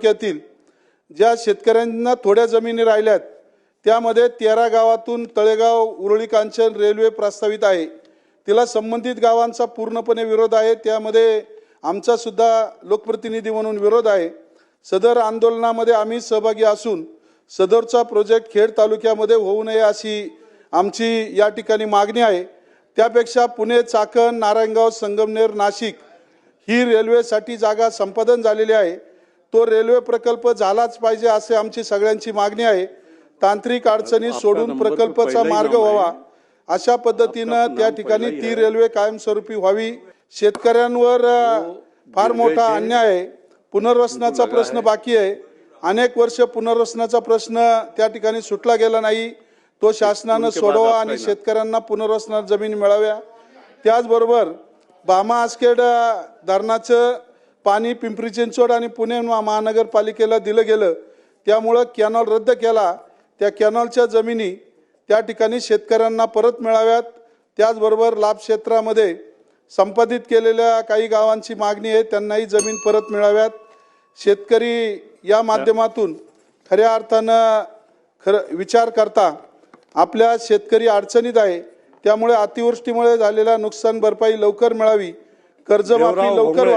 तालुक्यातील ज्या शेतकऱ्यांना थोड्या जमिनी राहिल्यात त्यामध्ये 13 गावातून तळेगाव उरुळी कांचन रेल्वे प्रस्तावित आहे। तिला संबंधित गावांचा पूर्णपणे विरोध आहे। त्यामध्ये आमचा सुद्धा लोकप्रतिनिधी म्हणून विरोध आहे। सदर आंदोलनामध्ये आम्ही सहभागी असून सदरचा प्रोजेक्ट खेड तालुक्यामध्ये होऊ नये अशी आमची या ठिकाणी मागणी आहे। त्यापेक्षा पुणे, चाकण, नारायणगाव, संगमनेर, नाशिक ही रेल्वेसाठी जागा संपादन झालेली आहे। तो रेल्वे प्रकल्प झालाच पाहिजे असे आमची सगळ्यांची मागणी आहे। तांत्रिक अडचणी सोडून प्रकल्पाचा मार्ग व्हावा अशा पद्धतीनं त्या ठिकाणी ती रेल्वे कायमस्वरूपी व्हावी। शेतकऱ्यांवर फार मोठा अन्याय आहे। पुनर्वसनाचा प्रश्न बाकी आहे। अनेक वर्ष पुनर्वसनाचा प्रश्न त्या ठिकाणी सुटला गेला नाही। तो शासनाने सोडवा आणि शेतकऱ्यांना पुनर्वसनात जमीन मिळाव्या। त्याचबरोबर बामा आसखेड धरणाचं पाणी पिंपरी चिंचवड आणि पुणे महानगरपालिकेला दिलं गेलं, त्यामुळे कॅनॉल रद्द केला। त्या कॅनॉलच्या जमिनी त्या ठिकाणी शेतकऱ्यांना परत मिळाव्यात। त्याचबरोबर लाभ क्षेत्रामध्ये संपादित केलेल्या काही गावांची मागणी आहे, त्यांनाही जमीन परत मिळाव्यात। शेतकरी या माध्यमातून खऱ्या अर्थानं विचार करता आपल्या शेतकरी अडचणीत आहे। त्यामुळे अतिवृष्टीमुळे झालेल्या नुकसान भरपाई लवकर मिळावी, कर्जमाफी लवकर व्हावी।